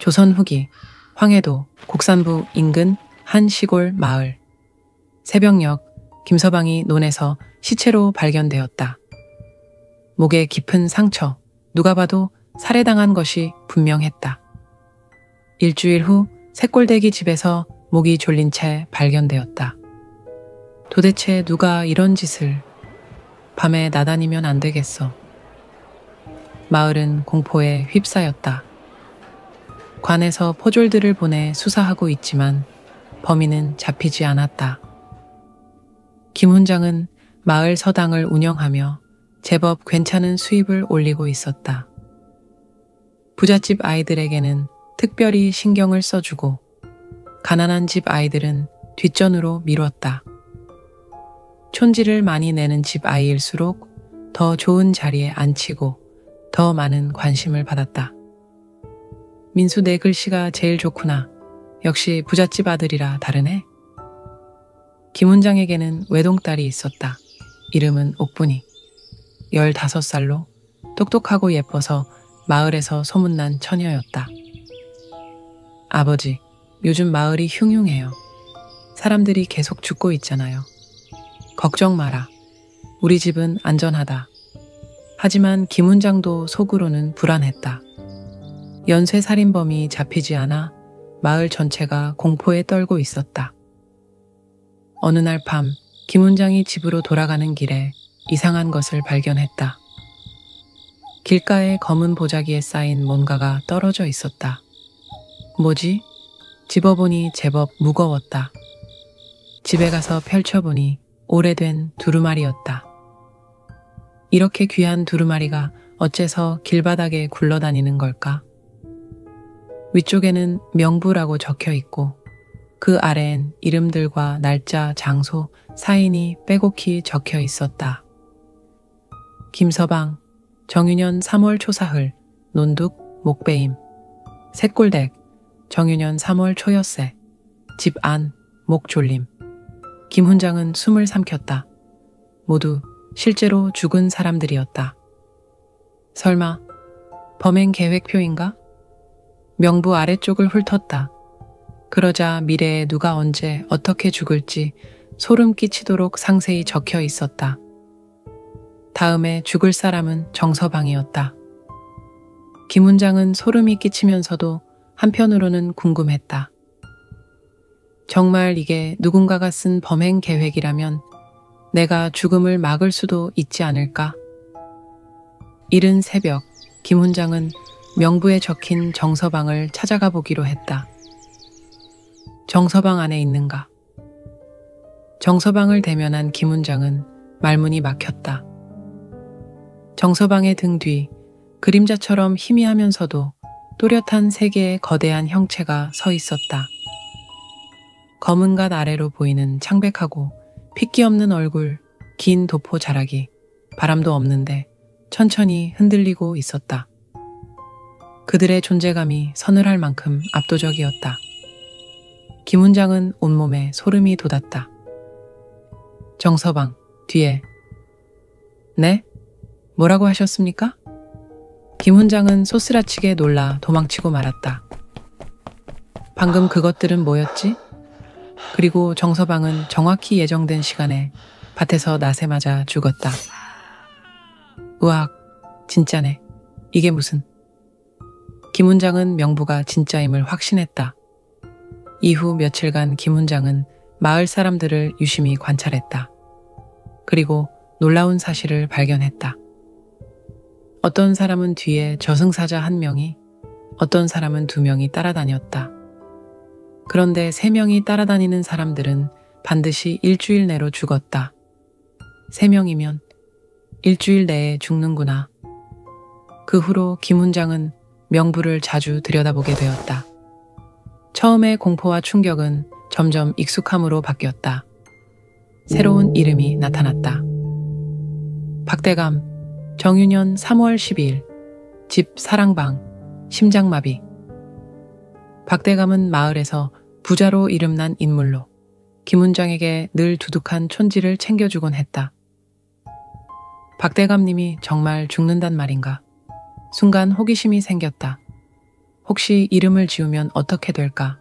조선 후기 황해도 곡산부 인근 한 시골 마을. 새벽녘 김서방이 논에서 시체로 발견되었다. 목에 깊은 상처, 누가 봐도 살해당한 것이 분명했다. 일주일 후 새골대기 집에서 목이 졸린 채 발견되었다. 도대체 누가 이런 짓을. 밤에 나다니면 안 되겠어. 마을은 공포에 휩싸였다. 관에서 포졸들을 보내 수사하고 있지만 범인은 잡히지 않았다. 김 훈장은 마을 서당을 운영하며 제법 괜찮은 수입을 올리고 있었다. 부잣집 아이들에게는 특별히 신경을 써주고 가난한 집 아이들은 뒷전으로 미뤘다. 촌지를 많이 내는 집 아이일수록 더 좋은 자리에 앉히고 더 많은 관심을 받았다. 민수 내 글씨가 제일 좋구나. 역시 부잣집 아들이라 다르네. 김 훈장에게는 외동딸이 있었다. 이름은 옥분이. 15살로 똑똑하고 예뻐서 마을에서 소문난 처녀였다. 아버지, 요즘 마을이 흉흉해요. 사람들이 계속 죽고 있잖아요. 걱정 마라. 우리 집은 안전하다. 하지만 김 훈장도 속으로는 불안했다. 연쇄살인범이 잡히지 않아 마을 전체가 공포에 떨고 있었다. 어느 날 밤, 김 훈장이 집으로 돌아가는 길에 이상한 것을 발견했다. 길가에 검은 보자기에 쌓인 뭔가가 떨어져 있었다. 뭐지? 집어보니 제법 무거웠다. 집에 가서 펼쳐보니 오래된 두루마리였다. 이렇게 귀한 두루마리가 어째서 길바닥에 굴러다니는 걸까? 위쪽에는 명부라고 적혀 있고 그 아래엔 이름들과 날짜, 장소, 사인이 빼곡히 적혀 있었다. 김서방, 정유년 3월 초사흘, 논둑, 목배임, 새골댁, 정유년 3월 초엿새, 집 안, 목졸림. 김 훈장은 숨을 삼켰다. 모두 실제로 죽은 사람들이었다. 설마 범행 계획표인가? 명부 아래쪽을 훑었다. 그러자 미래에 누가 언제 어떻게 죽을지 소름 끼치도록 상세히 적혀 있었다. 다음에 죽을 사람은 정서방이었다. 김 훈장은 소름이 끼치면서도 한편으로는 궁금했다. 정말 이게 누군가가 쓴 범행 계획이라면 내가 죽음을 막을 수도 있지 않을까? 이른 새벽, 김 훈장은 명부에 적힌 정서방을 찾아가 보기로 했다. 정서방 안에 있는가? 정서방을 대면한 김 훈장은 말문이 막혔다. 정서방의 등 뒤 그림자처럼 희미하면서도 또렷한 세 개의 거대한 형체가 서 있었다. 검은 갓 아래로 보이는 창백하고 핏기 없는 얼굴, 긴 도포 자락이 바람도 없는데 천천히 흔들리고 있었다. 그들의 존재감이 서늘할 만큼 압도적이었다. 김 훈장은 온몸에 소름이 돋았다. 정서방, 뒤에. 네? 뭐라고 하셨습니까? 김 훈장은 소스라치게 놀라 도망치고 말았다. 방금 그것들은 뭐였지? 그리고 정서방은 정확히 예정된 시간에 밭에서 낫에 맞아 죽었다. 으악, 진짜네. 이게 무슨... 김 훈장은 명부가 진짜임을 확신했다. 이후 며칠간 김 훈장은 마을 사람들을 유심히 관찰했다. 그리고 놀라운 사실을 발견했다. 어떤 사람은 뒤에 저승사자 1명이, 어떤 사람은 2명이 따라다녔다. 그런데 3명이 따라다니는 사람들은 반드시 일주일 내로 죽었다. 3명이면 일주일 내에 죽는구나. 그 후로 김 훈장은 명부를 자주 들여다보게 되었다. 처음의 공포와 충격은 점점 익숙함으로 바뀌었다. 새로운 이름이 나타났다. 박대감, 정유년 3월 12일, 집 사랑방, 심장마비. 박대감은 마을에서 부자로 이름난 인물로 김훈장에게 늘 두둑한 촌지를 챙겨주곤 했다. 박대감님이 정말 죽는단 말인가? 순간 호기심이 생겼다. 혹시 이름을 지우면 어떻게 될까?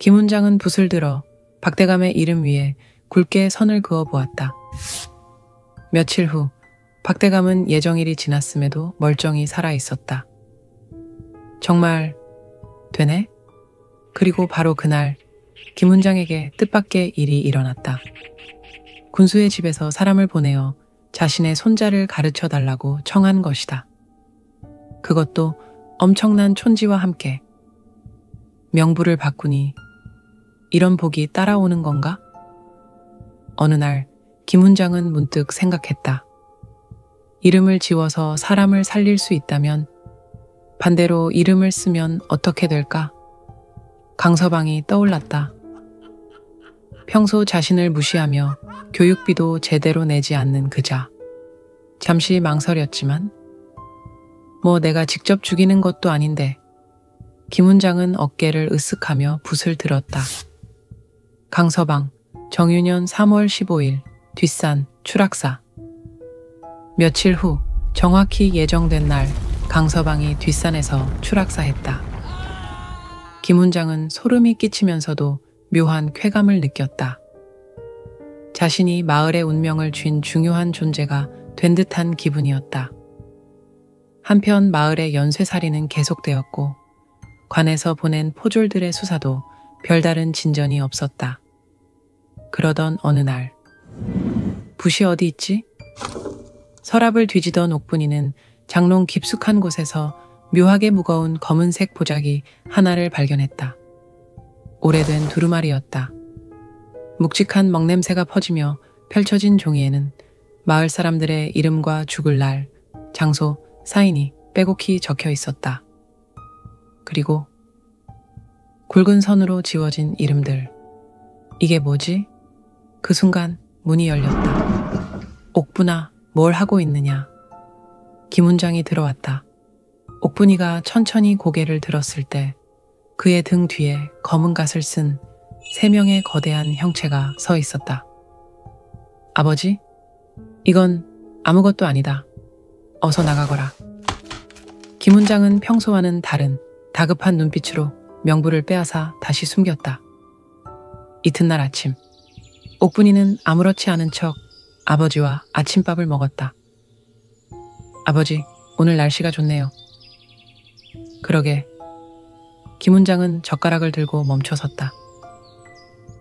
김훈장은 붓을 들어 박대감의 이름 위에 굵게 선을 그어 보았다. 며칠 후 박대감은 예정일이 지났음에도 멀쩡히 살아 있었다. 정말 되네? 그리고 바로 그날 김훈장에게 뜻밖의 일이 일어났다. 군수의 집에서 사람을 보내어 자신의 손자를 가르쳐 달라고 청한 것이다. 그것도 엄청난 촌지와 함께. 명부를 바꾸니 이런 복이 따라오는 건가? 어느 날 김훈장은 문득 생각했다. 이름을 지워서 사람을 살릴 수 있다면 반대로 이름을 쓰면 어떻게 될까? 강서방이 떠올랐다. 평소 자신을 무시하며 교육비도 제대로 내지 않는 그자. 잠시 망설였지만 내가 직접 죽이는 것도 아닌데. 김훈장은 어깨를 으쓱하며 붓을 들었다. 강서방, 정유년 3월 15일, 뒷산, 추락사. 며칠 후 정확히 예정된 날 강서방이 뒷산에서 추락사했다. 김훈장은 소름이 끼치면서도 묘한 쾌감을 느꼈다. 자신이 마을의 운명을 쥔 중요한 존재가 된 듯한 기분이었다. 한편 마을의 연쇄살인은 계속되었고 관에서 보낸 포졸들의 수사도 별다른 진전이 없었다. 그러던 어느 날, 붓이 어디 있지? 서랍을 뒤지던 옥분이는 장롱 깊숙한 곳에서 묘하게 무거운 검은색 보자기 하나를 발견했다. 오래된 두루마리였다. 묵직한 먹냄새가 퍼지며 펼쳐진 종이에는 마을 사람들의 이름과 죽을 날, 장소, 사인이 빼곡히 적혀 있었다. 그리고 굵은 선으로 지워진 이름들. 이게 뭐지? 그 순간 문이 열렸다. 옥분아, 뭘 하고 있느냐? 김훈장이 들어왔다. 옥분이가 천천히 고개를 들었을 때 그의 등 뒤에 검은 갓을 쓴 3명의 거대한 형체가 서 있었다. 아버지? 이건 아무것도 아니다. 어서 나가거라. 김훈장은 평소와는 다른 다급한 눈빛으로 명부를 빼앗아 다시 숨겼다. 이튿날 아침, 옥분이는 아무렇지 않은 척 아버지와 아침밥을 먹었다. 아버지, 오늘 날씨가 좋네요. 그러게. 김훈장은 젓가락을 들고 멈춰섰다.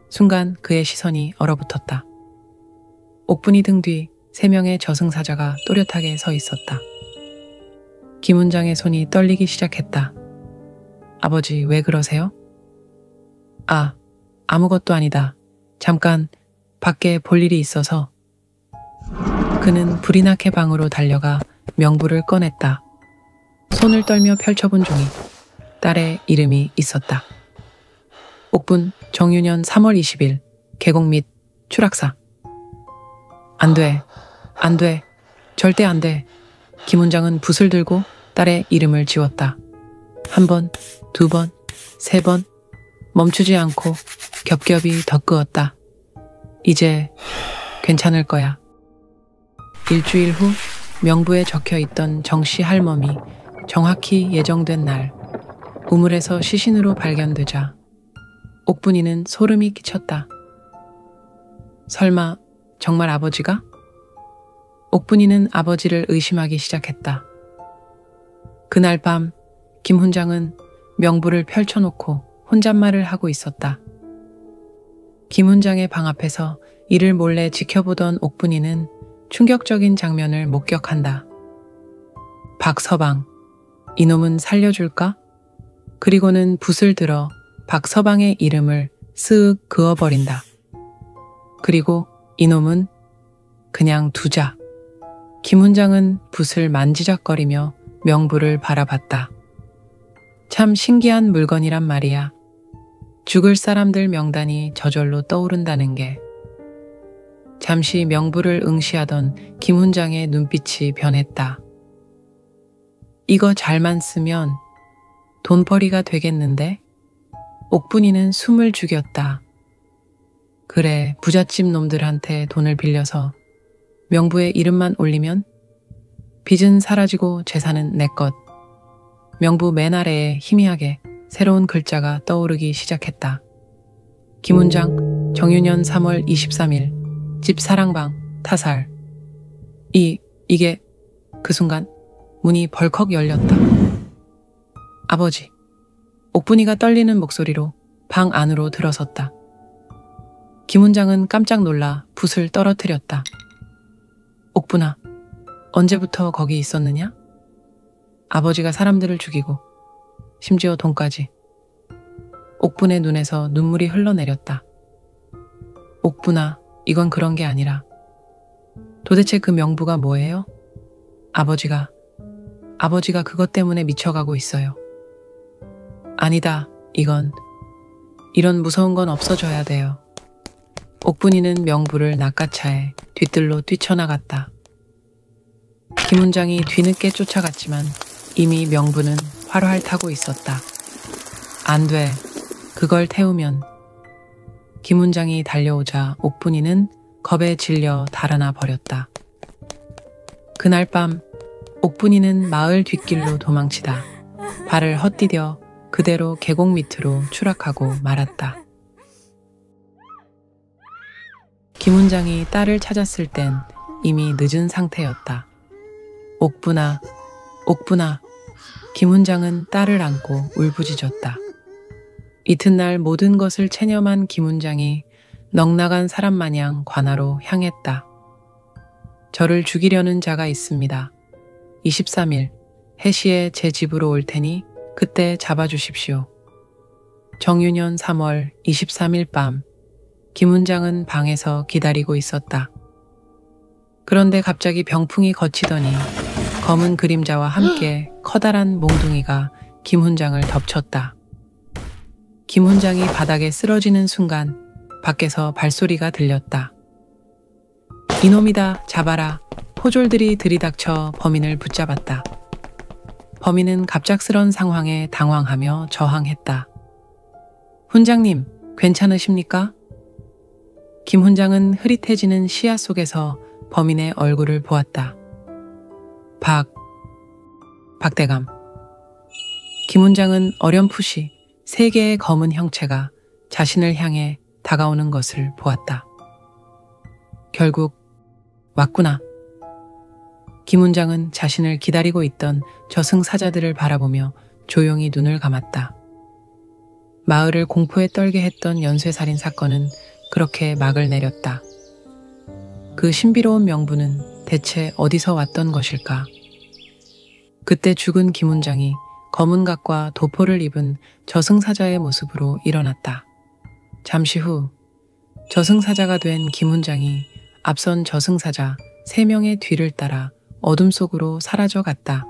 순간 그의 시선이 얼어붙었다. 옥분이 등 뒤 3명의 저승사자가 또렷하게 서 있었다. 김훈장의 손이 떨리기 시작했다. 아버지, 왜 그러세요? 아무것도 아니다. 잠깐 밖에 볼 일이 있어서. 그는 불이 나게 방으로 달려가 명부를 꺼냈다. 손을 떨며 펼쳐본 종이 딸의 이름이 있었다. 옥분, 정유년 3월 20일, 계곡 및 추락사. 안 돼, 안 돼, 절대 안 돼. 김훈장은 붓을 들고 딸의 이름을 지웠다. 1번, 2번, 3번, 멈추지 않고 겹겹이 더 그었다. 이제 괜찮을 거야. 일주일 후 명부에 적혀있던 정씨 할멈이 정확히 예정된 날 우물에서 시신으로 발견되자 옥분이는 소름이 끼쳤다. 설마 정말 아버지가? 옥분이는 아버지를 의심하기 시작했다. 그날 밤 김훈장은 명부를 펼쳐놓고 혼잣말을 하고 있었다. 김훈장의 방 앞에서 이를 몰래 지켜보던 옥분이는 충격적인 장면을 목격한다. 박서방, 이놈은 살려줄까? 그리고는 붓을 들어 박서방의 이름을 쓱 그어버린다. 그리고 이놈은 그냥 두자. 김훈장은 붓을 만지작거리며 명부를 바라봤다. 참 신기한 물건이란 말이야. 죽을 사람들 명단이 저절로 떠오른다는 게. 잠시 명부를 응시하던 김훈장의 눈빛이 변했다. 이거 잘만 쓰면 돈벌이가 되겠는데? 옥분이는 숨을 죽였다. 그래, 부잣집 놈들한테 돈을 빌려서 명부에 이름만 올리면 빚은 사라지고 재산은 내 것. 명부 맨 아래에 희미하게 새로운 글자가 떠오르기 시작했다. 김훈장, 정유년 3월 23일, 집 사랑방, 타살. 이게 그 순간 문이 벌컥 열렸다. 아버지. 옥분이가 떨리는 목소리로 방 안으로 들어섰다. 김훈장은 깜짝 놀라 붓을 떨어뜨렸다. 옥분아, 언제부터 거기 있었느냐? 아버지가 사람들을 죽이고 심지어 돈까지. 옥분의 눈에서 눈물이 흘러내렸다. 옥분아, 이건 그런 게 아니라 도대체 그 명부가 뭐예요? 아버지가 그것 때문에 미쳐가고 있어요. 아니다, 이런 무서운 건 없어져야 돼요. 옥분이는 명부를 낚아차해 뒤뜰로 뛰쳐나갔다. 김훈장이 뒤늦게 쫓아갔지만 이미 명부는 활활 타고 있었다. 안 돼, 그걸 태우면. 김훈장이 달려오자 옥분이는 겁에 질려 달아나 버렸다. 그날 밤 옥분이는 마을 뒷길로 도망치다 발을 헛디뎌 그대로 계곡 밑으로 추락하고 말았다. 김훈장이 딸을 찾았을 땐 이미 늦은 상태였다. 옥분아, 옥분아. 김훈장은 딸을 안고 울부짖었다. 이튿날 모든 것을 체념한 김훈장이 넉나간 사람 마냥 관하로 향했다. 저를 죽이려는 자가 있습니다. 23일 해시에 제 집으로 올 테니 그때 잡아주십시오. 정유년 3월 23일 밤 김훈장은 방에서 기다리고 있었다. 그런데 갑자기 병풍이 걷히더니 검은 그림자와 함께 커다란 몽둥이가 김훈장을 덮쳤다. 김훈장이 바닥에 쓰러지는 순간 밖에서 발소리가 들렸다. 이놈이다, 잡아라. 포졸들이 들이닥쳐 범인을 붙잡았다. 범인은 갑작스런 상황에 당황하며 저항했다. 훈장님, 괜찮으십니까? 김훈장은 흐릿해지는 시야 속에서 범인의 얼굴을 보았다. 박대감. 김훈장은 어렴풋이 세 개의 검은 형체가 자신을 향해 다가오는 것을 보았다. 결국 왔구나. 김훈장은 자신을 기다리고 있던 저승사자들을 바라보며 조용히 눈을 감았다. 마을을 공포에 떨게 했던 연쇄살인 사건은 그렇게 막을 내렸다. 그 신비로운 명부는 대체 어디서 왔던 것일까? 그때 죽은 김훈장이 검은 각과 도포를 입은 저승사자의 모습으로 일어났다. 잠시 후 저승사자가 된 김훈장이 앞선 저승사자 3명의 뒤를 따라 어둠 속으로 사라져 갔다.